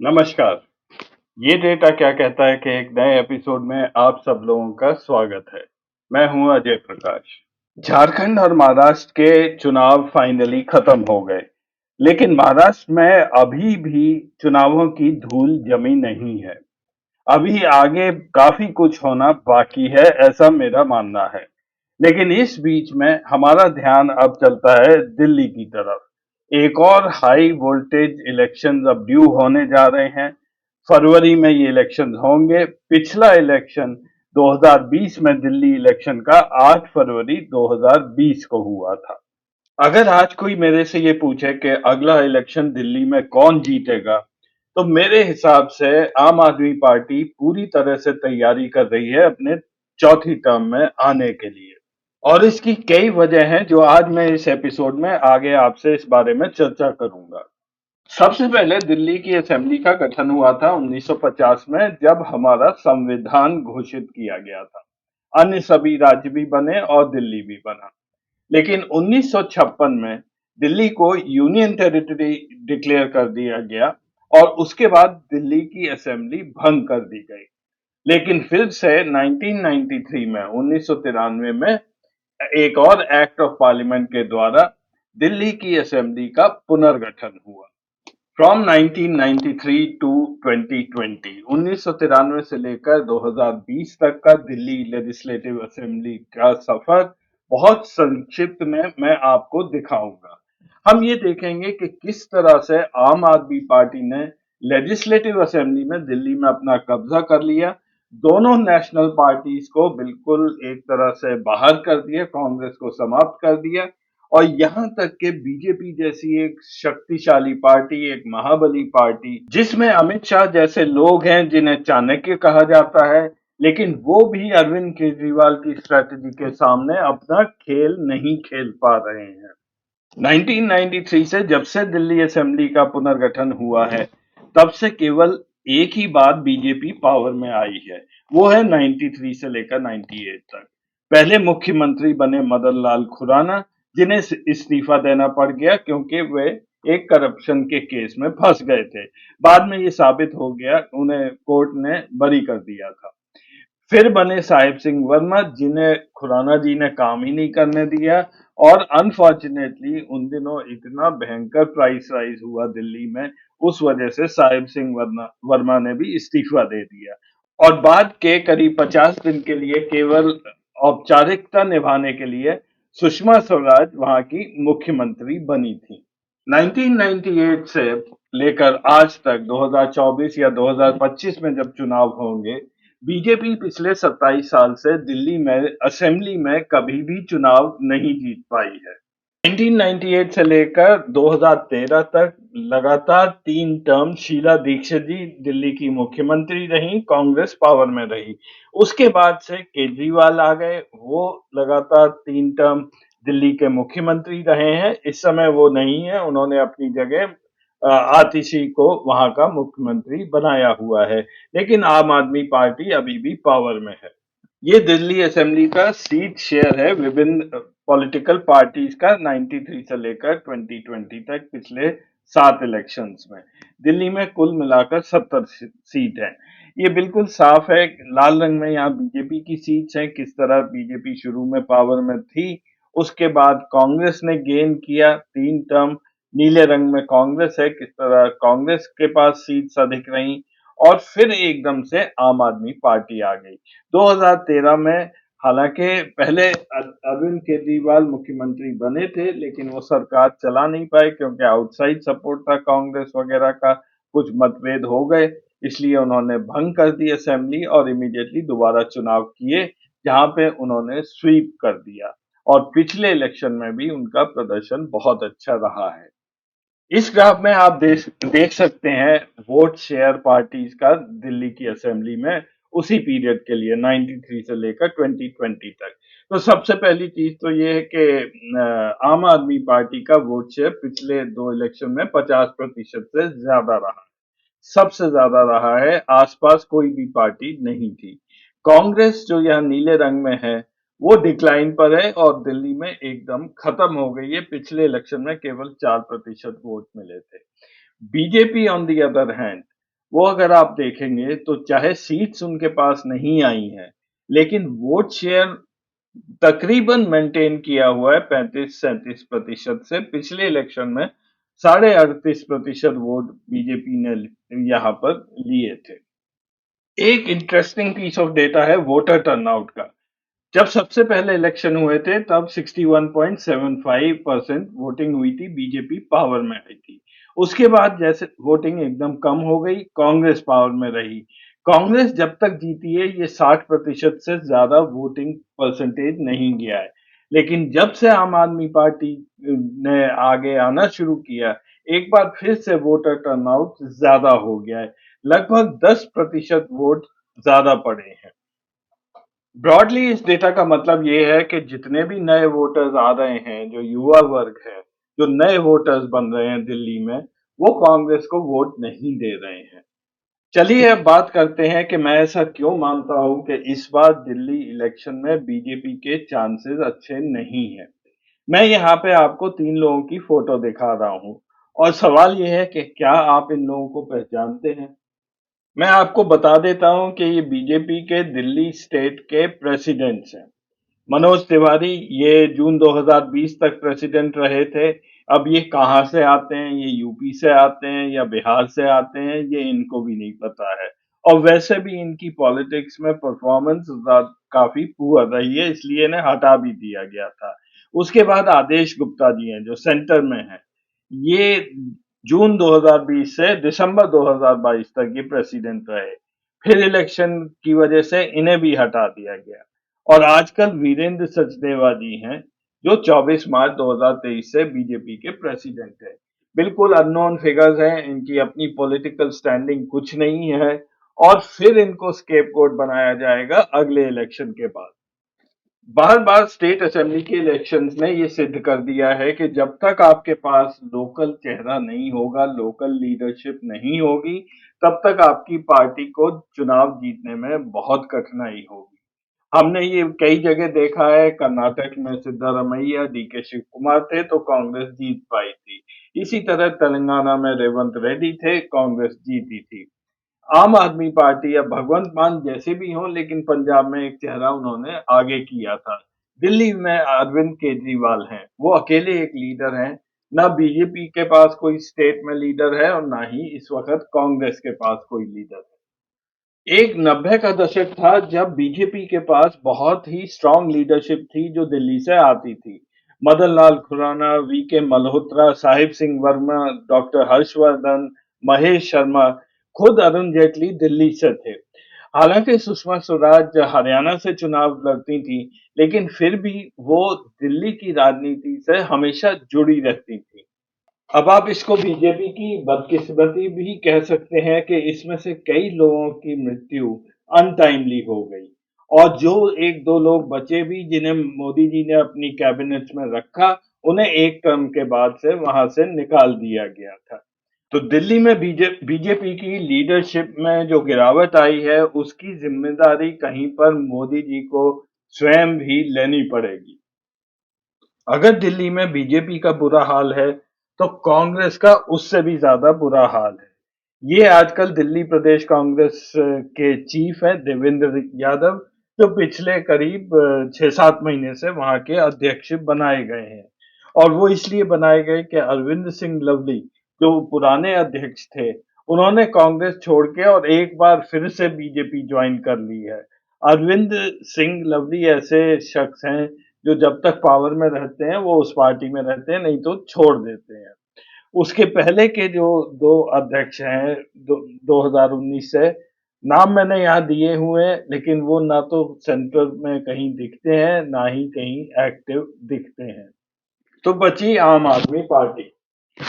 नमस्कार। ये डेटा क्या कहता है कि एक नए एपिसोड में आप सब लोगों का स्वागत है। मैं हूं अजय प्रकाश। झारखंड और महाराष्ट्र के चुनाव फाइनली खत्म हो गए, लेकिन महाराष्ट्र में अभी भी चुनावों की धूल जमी नहीं है। अभी आगे काफी कुछ होना बाकी है, ऐसा मेरा मानना है। लेकिन इस बीच में हमारा ध्यान अब चलता है दिल्ली की तरफ। एक और हाई वोल्टेज इलेक्शंस अब ड्यू होने जा रहे हैं। फरवरी में ये इलेक्शंस होंगे। पिछला इलेक्शन 2020 में दिल्ली इलेक्शन का 8 फरवरी 2020 को हुआ था। अगर आज कोई मेरे से ये पूछे कि अगला इलेक्शन दिल्ली में कौन जीतेगा, तो मेरे हिसाब से आम आदमी पार्टी पूरी तरह से तैयारी कर रही है अपने चौथी टर्म में आने के लिए। और इसकी कई वजह हैं जो आज मैं इस एपिसोड में आगे आपसे इस बारे में चर्चा करूंगा। सबसे पहले दिल्ली की असेंबली का गठन हुआ था 1950 में, जब हमारा संविधान घोषित किया गया था। अन्य सभी राज्य भी बने और दिल्ली भी बना। लेकिन 1956 में दिल्ली को यूनियन टेरिटरी डिक्लेयर कर दिया गया और उसके बाद दिल्ली की असेंबली भंग कर दी गई। लेकिन फिर से 1993 में 1993 में एक और एक्ट ऑफ पार्लियामेंट के द्वारा दिल्ली की असेंबली का पुनर्गठन हुआ। फ्रॉम 1993 टू 2020, 1993 से लेकर 2020 तक का दिल्ली लेजिस्लेटिव असेंबली का सफर बहुत संक्षिप्त में मैं आपको दिखाऊंगा। हम ये देखेंगे कि किस तरह से आम आदमी पार्टी ने लेजिस्लेटिव असेंबली में दिल्ली में अपना कब्जा कर लिया, दोनों नेशनल पार्टीज को बिल्कुल एक तरह से बाहर कर दिया, कांग्रेस को समाप्त कर दिया, और यहां तक कि बीजेपी जैसी एक शक्तिशाली पार्टी, एक महाबली पार्टी, जिसमें अमित शाह जैसे लोग हैं जिन्हें चाणक्य कहा जाता है, लेकिन वो भी अरविंद केजरीवाल की स्ट्रेटजी के सामने अपना खेल नहीं खेल पा रहे हैं। 1993 से जब से दिल्ली असेंबली का पुनर्गठन हुआ है, तब से केवल एक ही बार बीजेपी पावर में आई है। वो है 93 से लेकर 98 तक। पहले मुख्यमंत्री बने मदन लाल खुराना, जिन्हें इस्तीफा देना पड़ गया क्योंकि वे एक करप्शन के केस में फंस गए थे। बाद में ये साबित हो गया, उन्हें कोर्ट ने बरी कर दिया था। फिर बने साहिब सिंह वर्मा, जिन्हें खुराना जी ने काम ही नहीं करने दिया, और अनफॉर्चुनेटली उन दिनों इतना भयंकर प्राइस राइज हुआ दिल्ली में, उस वजह से साहिब सिंह वर्मा ने भी इस्तीफा दे दिया। और बाद के करीब 50 दिन के लिए केवल औपचारिकता निभाने के लिए सुषमा स्वराज वहां की मुख्यमंत्री बनी थी। 1998 से लेकर आज तक 2024 या 2025 में जब चुनाव होंगे, बीजेपी पिछले 27 साल से दिल्ली में असेंबली में कभी भी चुनाव नहीं जीत पाई है। 1998 से लेकर 2013 तक लगातार 3 टर्म शीला दीक्षित जी दिल्ली की मुख्यमंत्री रही, कांग्रेस पावर में रही। उसके बाद से केजरीवाल आ गए, वो लगातार 3 टर्म दिल्ली के मुख्यमंत्री रहे हैं। इस समय वो नहीं है, उन्होंने अपनी जगह आतिशी को वहां का मुख्यमंत्री बनाया हुआ है। लेकिन आम आदमी पार्टी अभी भी पावर में है। ये दिल्ली असेंबली का सीट शेयर है विभिन्न पॉलिटिकल पार्टीज का 93 से लेकर 2020 तक, पिछले 7 इलेक्शंस में। दिल्ली में कुल मिलाकर 70 सीट है। ये बिल्कुल साफ है, लाल रंग में यहाँ बीजेपी की सीट्स हैं, किस तरह बीजेपी शुरू में पावर में थी, उसके बाद कांग्रेस ने गेन किया 3 टर्म। नीले रंग में कांग्रेस है, किस तरह कांग्रेस के पास सीट्स अधिक रही, और फिर एकदम से आम आदमी पार्टी आ गई 2013 में। हालांकि पहले अरविंद केजरीवाल मुख्यमंत्री बने थे, लेकिन वो सरकार चला नहीं पाए क्योंकि आउटसाइड सपोर्ट था कांग्रेस वगैरह का, कुछ मतभेद हो गए, इसलिए उन्होंने भंग कर दी असेंबली और इमीडिएटली दोबारा चुनाव किए, जहां पे उन्होंने स्वीप कर दिया। और पिछले इलेक्शन में भी उनका प्रदर्शन बहुत अच्छा रहा है। इस ग्राफ में आप देख सकते हैं वोट शेयर पार्टीज का दिल्ली की असेंबली में उसी पीरियड के लिए 93 से लेकर 2020 तक। तो सबसे पहली चीज तो ये है कि आम आदमी पार्टी का वोट शेयर पिछले 2 इलेक्शन में 50% से ज्यादा रहा, सबसे ज्यादा रहा है, आसपास कोई भी पार्टी नहीं थी। कांग्रेस जो यह नीले रंग में है, वो डिक्लाइन पर है और दिल्ली में एकदम खत्म हो गई है। पिछले इलेक्शन में केवल 4% वोट मिले थे। BJP on the other hand वो अगर आप देखेंगे तो चाहे सीट्स उनके पास नहीं आई हैं, लेकिन वोट शेयर तकरीबन मेंटेन किया हुआ है 35-37% से। पिछले इलेक्शन में 38.5% वोट बीजेपी ने यहाँ पर लिए थे। एक इंटरेस्टिंग पीस ऑफ डेटा है वोटर टर्नआउट का। जब सबसे पहले इलेक्शन हुए थे तब 61.75% वोटिंग हुई थी, बीजेपी पावर में आई थी। उसके बाद जैसे वोटिंग एकदम कम हो गई, कांग्रेस पावर में रही। कांग्रेस जब तक जीती है ये 60% से ज्यादा वोटिंग परसेंटेज नहीं गया है। लेकिन जब से आम आदमी पार्टी ने आगे आना शुरू किया, एक बार फिर से वोटर टर्नआउट ज्यादा हो गया है। लगभग 10% वोट ज्यादा पड़े हैं। ब्रॉडली इस डेटा का मतलब ये है कि जितने भी नए वोटर्स आ रहे हैं, जो युवा वर्ग है, जो नए वोटर्स बन रहे हैं दिल्ली में, वो कांग्रेस को वोट नहीं दे रहे हैं। चलिए अब बात करते हैं कि मैं ऐसा क्यों मानता हूं कि इस बार दिल्ली इलेक्शन में बीजेपी के चांसेस अच्छे नहीं हैं। मैं यहाँ पे आपको 3 लोगों की फोटो दिखा रहा हूँ और सवाल ये है कि क्या आप इन लोगों को पहचानते हैं? मैं आपको बता देता हूँ कि ये बीजेपी के दिल्ली स्टेट के प्रेसिडेंट्स हैं। मनोज तिवारी ये जून 2020 तक प्रेसिडेंट रहे थे। अब ये कहाँ से आते हैं, ये यूपी से आते हैं या बिहार से आते हैं, ये इनको भी नहीं पता है। और वैसे भी इनकी पॉलिटिक्स में परफॉर्मेंस काफी पुअर रही है, इसलिए इन्हें हटा भी दिया गया था। उसके बाद आदेश गुप्ता जी हैं जो सेंटर में हैं। ये जून 2020 से दिसंबर 2022 तक ये प्रेसिडेंट रहे। फिर इलेक्शन की वजह से इन्हें भी हटा दिया गया। और आजकल वीरेंद्र सचदेवा जी हैं जो 24 मार्च 2023 से बीजेपी के प्रेसिडेंट है। बिल्कुल अननोन फिगर्स हैं, इनकी अपनी पॉलिटिकल स्टैंडिंग कुछ नहीं है और फिर इनको स्केपगोट बनाया जाएगा अगले इलेक्शन के बाद। बार बार स्टेट असेंबली के इलेक्शंस ने ये सिद्ध कर दिया है कि जब तक आपके पास लोकल चेहरा नहीं होगा, लोकल लीडरशिप नहीं होगी, तब तक आपकी पार्टी को चुनाव जीतने में बहुत कठिनाई होगी। हमने ये कई जगह देखा है, कर्नाटक में सिद्धारमैया, डीके शिव कुमार थे तो कांग्रेस जीत पाई थी। इसी तरह तेलंगाना में रेवंत रेड्डी थे, कांग्रेस जीती थी। आम आदमी पार्टी या भगवंत मान जैसे भी हों, लेकिन पंजाब में एक चेहरा उन्होंने आगे किया था। दिल्ली में अरविंद केजरीवाल हैं, वो अकेले एक लीडर हैं। ना बीजेपी के पास कोई स्टेट में लीडर है और ना ही इस वक्त कांग्रेस के पास कोई लीडर है। एक 90 का दशक था जब बीजेपी के पास बहुत ही स्ट्रांग लीडरशिप थी जो दिल्ली से आती थी। मदन लाल खुराना, वी के मल्होत्रा, साहिब सिंह वर्मा, डॉक्टर हर्षवर्धन, महेश शर्मा, खुद अरुण जेटली दिल्ली से थे। हालांकि सुषमा स्वराज हरियाणा से चुनाव लड़ती थी, लेकिन फिर भी वो दिल्ली की राजनीति से हमेशा जुड़ी रहती थी। अब आप इसको बीजेपी की बदकिस्मती भी कह सकते हैं कि इसमें से कई लोगों की मृत्यु अनटाइमली हो गई और जो एक दो लोग बचे भी जिन्हें मोदी जी ने अपनी कैबिनेट में रखा, उन्हें एक टर्म के बाद से वहां से निकाल दिया गया था। तो दिल्ली में बीजेपी की लीडरशिप में जो गिरावट आई है उसकी जिम्मेदारी कहीं पर मोदी जी को स्वयं भी लेनी पड़ेगी। अगर दिल्ली में बीजेपी का बुरा हाल है, तो कांग्रेस का उससे भी ज्यादा बुरा हाल है। ये आजकल दिल्ली प्रदेश कांग्रेस के चीफ हैं देवेंद्र यादव, जो पिछले करीब 6-7 महीने से वहां के अध्यक्ष बनाए गए हैं। और वो इसलिए बनाए गए कि अरविंद सिंह लवली, जो पुराने अध्यक्ष थे, उन्होंने कांग्रेस छोड़ के और एक बार फिर से बीजेपी ज्वाइन कर ली है। अरविंद सिंह लवली ऐसे शख्स हैं जो जब तक पावर में रहते हैं वो उस पार्टी में रहते हैं, नहीं तो छोड़ देते हैं। उसके पहले के जो दो अध्यक्ष हैं 2019 से, नाम मैंने यहाँ दिए हुए हैं, लेकिन वो ना तो सेंटर में कहीं दिखते हैं ना ही कहीं एक्टिव दिखते हैं। तो बची आम आदमी पार्टी।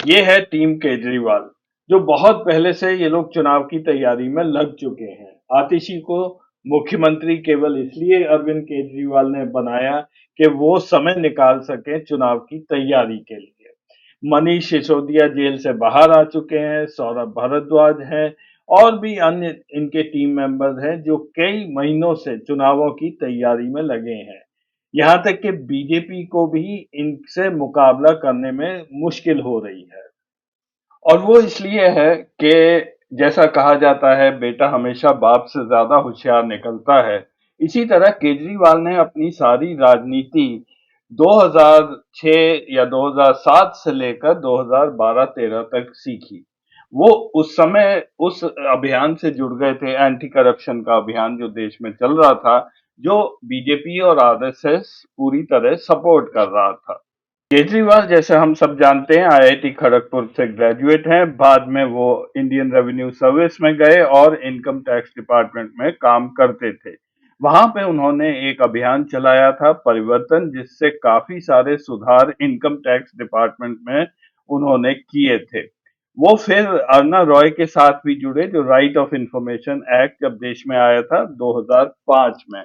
ये है टीम केजरीवाल, जो बहुत पहले से ये लोग चुनाव की तैयारी में लग चुके हैं। आतिशी को मुख्यमंत्री केवल इसलिए अरविंद केजरीवाल ने बनाया कि वो समय निकाल सके चुनाव की तैयारी के लिए। मनीष सिसोदिया जेल से बाहर आ चुके हैं, सौरभ भारद्वाज हैं और भी अन्य इनके टीम मेंबर्स हैं जो कई महीनों से चुनावों की तैयारी में लगे हैं। यहाँ तक कि बीजेपी को भी इनसे मुकाबला करने में मुश्किल हो रही है। और वो इसलिए है कि जैसा कहा जाता है बेटा हमेशा बाप से ज्यादा होशियार निकलता है, इसी तरह केजरीवाल ने अपनी सारी राजनीति 2006 या 2007 से लेकर 2012-13 तक सीखी। वो उस समय उस अभियान से जुड़ गए थे, एंटी करप्शन का अभियान जो देश में चल रहा था, जो बीजेपी और आरएसएस पूरी तरह सपोर्ट कर रहा था। केजरीवाल जैसे हम सब जानते हैं आईआईटी खड़गपुर से ग्रेजुएट हैं। बाद में वो इंडियन रेवेन्यू सर्विस में गए और इनकम टैक्स डिपार्टमेंट में काम करते थे। वहां पे उन्होंने एक अभियान चलाया था परिवर्तन, जिससे काफी सारे सुधार इनकम टैक्स डिपार्टमेंट में उन्होंने किए थे। वो फिर अर्ना रॉय के साथ भी जुड़े, जो राइट ऑफ इंफॉर्मेशन एक्ट जब देश में आया था 2005 में,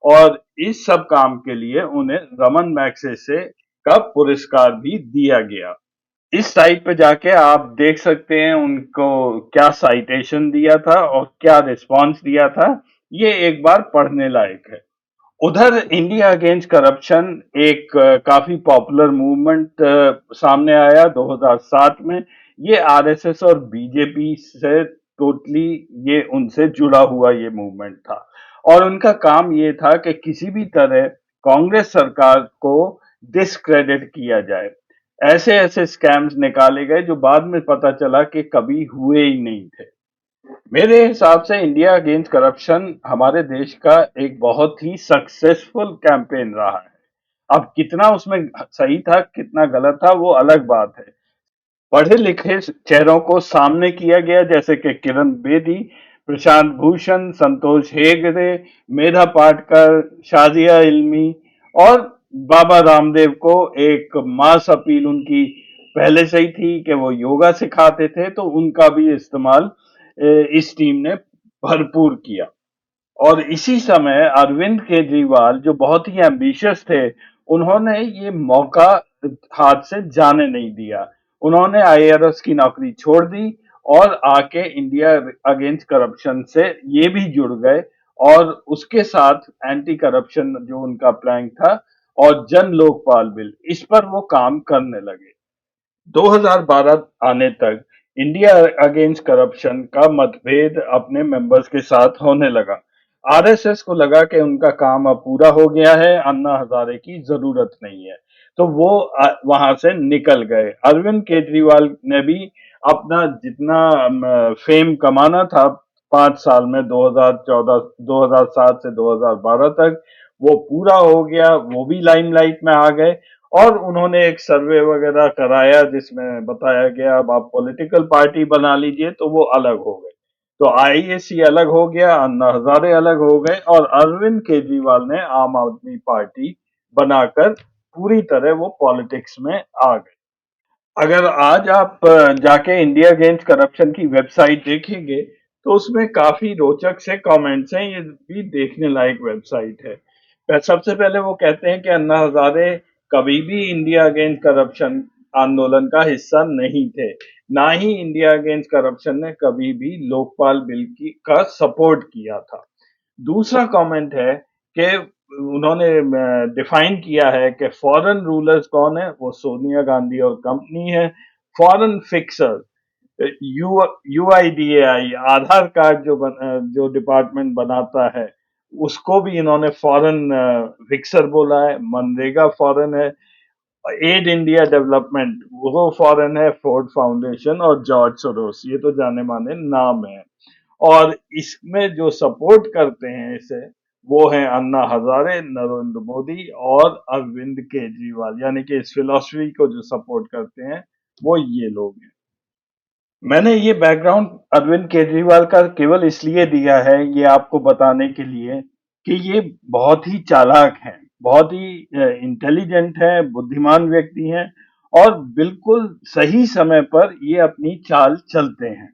और इस सब काम के लिए उन्हें रमन मैग्सेसे का पुरस्कार भी दिया गया। इस साइट पे जाके आप देख सकते हैं उनको क्या साइटेशन दिया था और क्या रिस्पांस दिया था। ये एक बार पढ़ने लायक है। उधर इंडिया अगेंस्ट करप्शन एक काफी पॉपुलर मूवमेंट सामने आया 2007 में। ये आरएसएस और बीजेपी से टोटली ये उनसे जुड़ा हुआ ये मूवमेंट था, और उनका काम ये था कि किसी भी तरह कांग्रेस सरकार को डिस्क्रेडिट किया जाए। ऐसे ऐसे स्कैम्स निकाले गए जो बाद में पता चला कि कभी हुए ही नहीं थे। मेरे हिसाब से इंडिया अगेंस्ट करप्शन हमारे देश का एक बहुत ही सक्सेसफुल कैंपेन रहा है। अब कितना उसमें सही था कितना गलत था वो अलग बात है। पढ़े लिखे चेहरों को सामने किया गया, जैसे कि किरण बेदी, प्रशांत भूषण, संतोष हेगड़े, मेधा पाटकर, शाजिया इल्मी, और बाबा रामदेव को एक मास अपील उनकी पहले से ही थी कि वो योगा सिखाते थे, तो उनका भी इस्तेमाल इस टीम ने भरपूर किया। और इसी समय अरविंद केजरीवाल जो बहुत ही एम्बिशियस थे, उन्होंने ये मौका हाथ से जाने नहीं दिया। उन्होंने आईआरएस की नौकरी छोड़ दी और आके इंडिया अगेंस्ट करप्शन से ये भी जुड़ गए, और उसके साथ एंटी करप्शन जो उनका प्लान था और जन लोकपाल बिल, इस पर वो काम करने लगे। 2012 आने तक इंडिया अगेंस्ट करप्शन का मतभेद अपने मेंबर्स के साथ होने लगा। आरएसएस को लगा कि उनका काम अब पूरा हो गया है, अन्ना हजारे की जरूरत नहीं है, तो वो वहां से निकल गए। अरविंद केजरीवाल ने भी अपना जितना फेम कमाना था 5 साल में, 2014 2007 से 2012 तक, वो पूरा हो गया। वो भी लाइमलाइट में आ गए, और उन्होंने एक सर्वे वगैरह कराया जिसमें बताया गया अब आप पॉलिटिकल पार्टी बना लीजिए, तो वो अलग हो गए। तो आईएसी अलग हो गया, अन्ना हजारे अलग हो गए, और अरविंद केजरीवाल ने आम आदमी पार्टी बनाकर पूरी तरह वो पॉलिटिक्स में आ गए। अगर आज आप जाके इंडिया अगेंस्ट करप्शन की वेबसाइट देखेंगे, तो उसमें काफी रोचक से कमेंट्स हैं। ये भी देखने लायक वेबसाइट है। सबसे पहले वो कहते हैं कि अन्ना हजारे कभी भी इंडिया अगेंस्ट करप्शन आंदोलन का हिस्सा नहीं थे, ना ही इंडिया अगेंस्ट करप्शन ने कभी भी लोकपाल बिल की का सपोर्ट किया था। दूसरा कमेंट है कि उन्होंने डिफाइन किया है कि फॉरेन रूलर्स कौन है, वो सोनिया गांधी और कंपनी है। Foreign fixer, you UIDAI Aadhaar card जो डिपार्टमेंट बनाता है, उसको भी इन्होंने फॉरेन फिक्सर बोला है। मनरेगा फॉरेन है। एड इंडिया डेवलपमेंट वो फॉरेन है, फोर्ड फाउंडेशन और जॉर्ज सोरोस, ये तो जाने माने नाम है। और इसमें जो सपोर्ट करते हैं इसे, वो है अन्ना हजारे, नरेंद्र मोदी और अरविंद केजरीवाल, यानी कि इस फिलॉसफी को जो सपोर्ट करते हैं वो ये लोग हैं। मैंने ये बैकग्राउंड अरविंद केजरीवाल का केवल इसलिए दिया है, ये आपको बताने के लिए कि ये बहुत ही चालाक हैं, बहुत ही इंटेलिजेंट है, बुद्धिमान व्यक्ति हैं, और बिल्कुल सही समय पर ये अपनी चाल चलते हैं।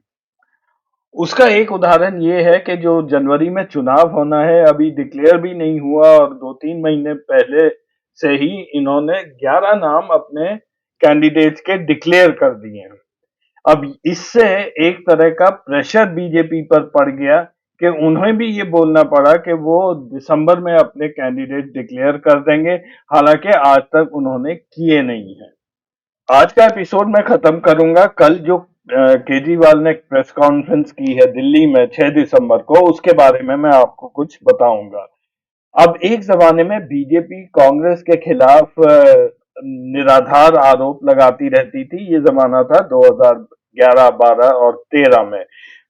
उसका एक उदाहरण ये है कि जो जनवरी में चुनाव होना है अभी डिक्लेयर भी नहीं हुआ, और 2-3 महीने पहले से ही इन्होंने 11 नाम अपने कैंडिडेट्स के डिक्लेयर कर दिए हैं। अब इससे एक तरह का प्रेशर बीजेपी पर पड़ गया कि उन्हें भी ये बोलना पड़ा कि वो दिसंबर में अपने कैंडिडेट डिक्लेयर कर देंगे, हालांकि आज तक उन्होंने किए नहीं है। आज का एपिसोड मैं खत्म करूंगा। कल जो केजरीवाल ने एक प्रेस कॉन्फ्रेंस की है दिल्ली में 6 दिसंबर को, उसके बारे में मैं आपको कुछ बताऊंगा। अब एक जमाने में बीजेपी कांग्रेस के खिलाफ निराधार आरोप लगाती रहती थी। ये जमाना था 2011, 12 और 13 में।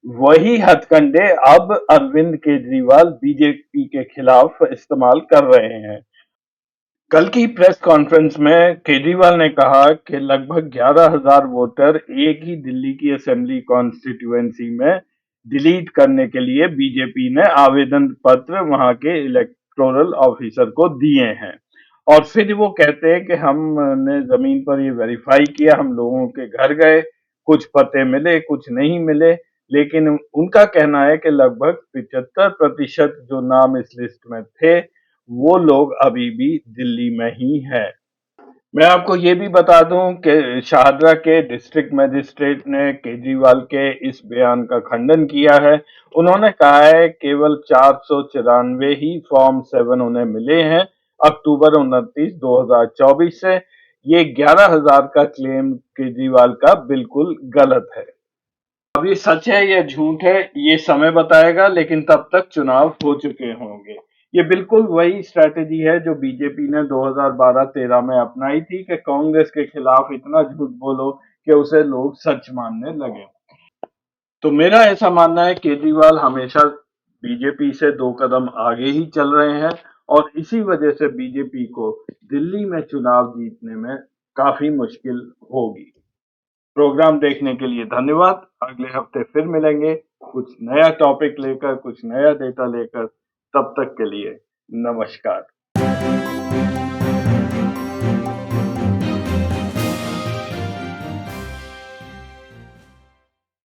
वही हथकंडे अब अरविंद केजरीवाल बीजेपी के खिलाफ इस्तेमाल कर रहे हैं। कल की प्रेस कॉन्फ्रेंस में केजरीवाल ने कहा कि लगभग 11,000 वोटर एक ही दिल्ली की असेंबली कॉन्स्टिट्यूएंसी में डिलीट करने के लिए बीजेपी ने आवेदन पत्र वहां के इलेक्टोरल ऑफिसर को दिए हैं। और फिर वो कहते हैं कि हमने जमीन पर ये वेरीफाई किया, हम लोगों के घर गए, कुछ पते मिले, कुछ नहीं मिले, लेकिन उनका कहना है कि लगभग 75% जो नाम इस लिस्ट में थे वो लोग अभी भी दिल्ली में ही हैं। मैं आपको ये भी बता दूं कि शाहदरा के डिस्ट्रिक्ट मजिस्ट्रेट ने केजरीवाल के इस बयान का खंडन किया है। उन्होंने कहा है केवल 494 ही फॉर्म 7 उन्हें मिले हैं अक्टूबर 29, 2024 से। ये 11,000 का क्लेम केजरीवाल का बिल्कुल गलत है। अब ये सच है या झूठ है ये समय बताएगा, लेकिन तब तक चुनाव हो चुके होंगे। ये बिल्कुल वही स्ट्रैटेजी है जो बीजेपी ने 2012-13 में अपनाई थी कि कांग्रेस के खिलाफ इतना झूठ बोलो कि उसे लोग सच मानने लगे। तो मेरा ऐसा मानना है केजरीवाल हमेशा बीजेपी से 2 कदम आगे ही चल रहे हैं और इसी वजह से बीजेपी को दिल्ली में चुनाव जीतने में काफी मुश्किल होगी। प्रोग्राम देखने के लिए धन्यवाद। अगले हफ्ते फिर मिलेंगे कुछ नया टॉपिक लेकर, कुछ नया डेटा लेकर। तब तक के लिए नमस्कार।